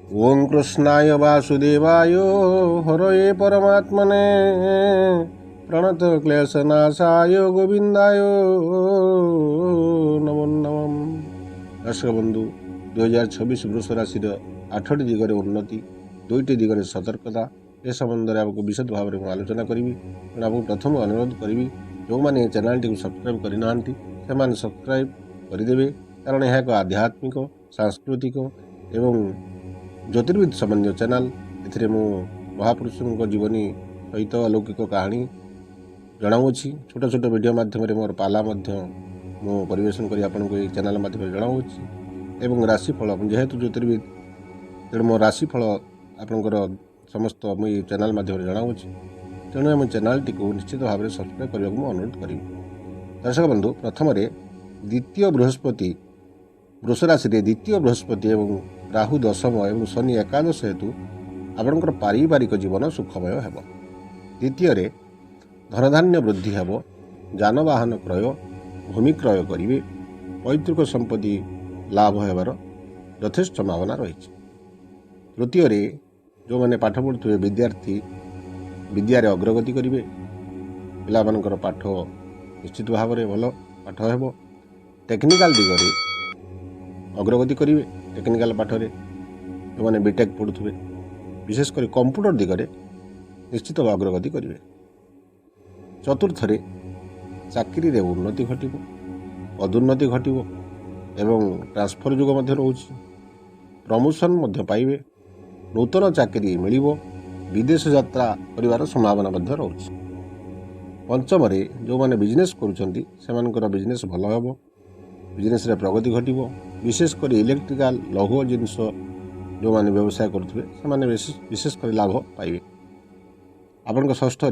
ओं कृष्णाय वासुदेवाय हरये परमात्मने प्रणत क्लेशनाशाय गोविंदाय नमो नमः। दर्शक बंधु 2026 वृष राशि 8टी दिगरे उन्नति 2टी दिगरे सतर्कता ए संबंध में आपको विशद भाव में आलोचना करी। आपको प्रथम अनुरोध करी जो मैंने चैनल टी सब्सक्राइब करना से सब्सक्राइब करदे, कारण यह एक आध्यात्मिक सांस्कृतिक एवं ज्योतिर्विद संबंधी चैनल। ए महापुरुषों जीवनी सहित अलौकिक कहानी जनाऊँगी। छोट छोट वीडियो माध्यम मोर पाला मु परिवेशन कर आपको ये चैनल माध्यम जनाऊँगी। एवं राशिफल जेहेतु ज्योतिर्विद तेणु मो राशिफल आपंकर समस्त मुझे चैनल माध्यम जनाऊँगी। तेणु आम चैनल टी निश्चित भाव में सब्सक्राइब करने को अनुरोध करी। दर्शक बंधु प्रथम द्वितीय बृहस्पति वृष राशि द्वितीय बृहस्पति एवं राहु दशम एवं शनि एकादश हेतु आपंकर पारिवारिक जीवन सुखमय हेब। द्वितीय धनधान्य वृद्धि हेब, जानवाहन क्रय भूमि क्रय करेंगे, पैतृक संपत्ति लाभ हेबार यथेष्ट संभावना रही। तृतीय जो मैंने पाठ पढ़ुवे विद्यार्थी विद्यार अग्रगति करेंगे, पिलामानकर पाठ निश्चित भाव में भल पाठ हेब। टेक्निकाल दिगरे अग्रगति करेंगे, टेक्निकाल पाठरे जो मैंने बीटेक पढ़ुवे विशेषकर कंप्यूटर दिगरे निश्चित अग्रगति करेंगे। चतुर्थ चाकरी रे उन्नति घटिब, पदोन्नति घटिब एवं ट्रांसफर जुग मध्य रोचे, प्रमोशन मध्य पाइबे, नूतन चाकरी मिलिब, विदेश यात्रा करिवार संभावना मध्य रोचे। पंचम जो मैंने बिजनेस करुछंती सेमानकर बिजनेस भल हेब, बिजनेस रे प्रगति घटिब। विशेषकर इलेक्ट्रिकल लघु जिनस जो मैंने व्यवसाय करुवे से विशेषकर लाभ पाइबे। आपण षष्ठ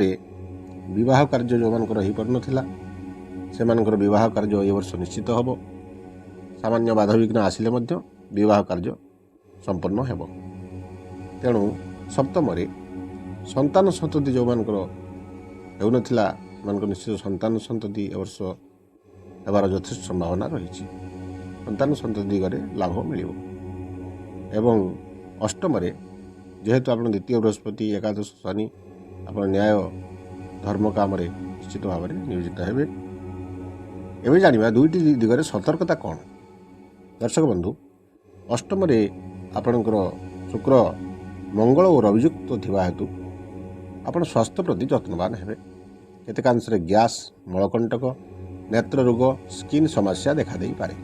विवाह कार्य जो मानकर हो पार नाला से विवाह कार्य ए वर्ष निश्चित हम। सामान्य बाधाविघ्न आसिले मध्य विवाह कार्य संपन्न हेब। तेणु सप्तम संतान संतति जो मानकर होउनथिला सेमानकर निश्चित संतान संतति ए वर्ष हेबार यथेष्ट संभावना रही। संतान संतति दिगरे लाभ मिलिब। एवं अष्टम जेहेतु आप द्वितीय बृहस्पति एकादश शनि आप न्याय धर्म काम निश्चित भाव में नियोजित हेबे। एवं जाना दुईटी दिगरे सतर्कता कौन। दर्शक बंधु अष्टम आपणकर शुक्र मंगल और अभियुक्त थिबा हेतु आपण स्वास्थ्य प्रति जत्नवान हेबे। केतेकांश गैस मलकंटक नेत्र रोग स्किन समस्या देखा दे पारे।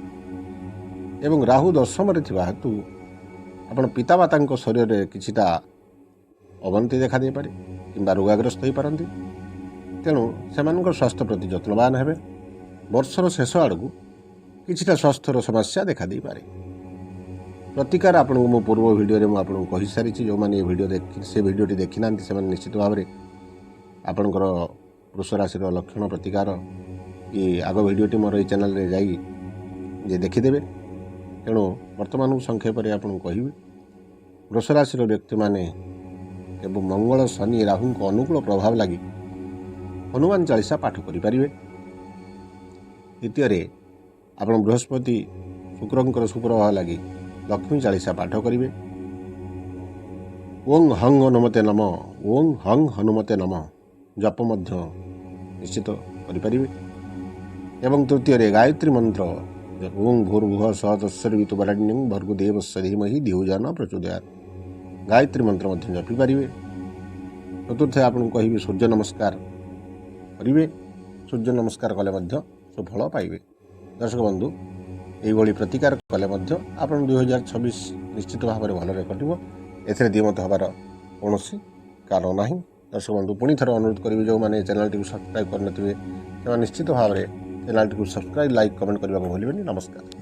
एवं राहु दशम थिबा हेतु आपण पितामाता शरीर में किछिटा अवनति देखा दे पारे किंबा रोगाग्रस्त हो पारती। तेणु से स्वास्थ्य प्रति जत्नवान हेबे। वर्षर शेष आड़क किछिटा स्वास्थ्यर समस्या देखा दे पारे। प्रतिकार आपको मो पूर्व वीडियो में आपको कही सारी। जो मैंने वीडियोटी देखी ना से निश्चित भाव में आपणकर वृष राशि लक्षण प्रतिकार कि आग वीडियोटी मोर ये चैनल रे जाई जे देखीदेवे। तेणु वर्तमान संक्षेप में आपको कहि वृष राशि व्यक्ति माने एवं मंगल शनि राहु को अनुकूल प्रभाव लगी हनुमान चालीसा पाठ करें। द्वितीय आप बृहस्पति शुक्रंकर सुप्रभाव लगी लक्ष्मी चालीसा पाठ करेंगे। ओं हंग हनुमते नम, ओं हंग हनुमते नम जप निश्चित करें। एवं तृतीय गायत्री मंत्र ओं भूर्भुवः स्वः तत्सवितुर्वरेण्यं भर्गो देवस्य धीमहि धियो यो नः प्रचोदयात् गायत्री मंत्र जपी पारे। चतुर्थ आपको कहि सूर्य नमस्कार करेंगे। सूर्य नमस्कार कले सुफल पाइबे। दर्शक बंधु यही प्रतिकार कले आप 2026 निश्चित भाव में भलरे कटो। एथे द्विमत हबार कौन कारण ना। दर्शक बंधु पुणी थर अनुरोध करी जो मैंने चैनल टी सब्सक्राइब करनथिबे से निश्चित भाव में channel T subscribe like comment करने को भूलिबेनि। नमस्कार।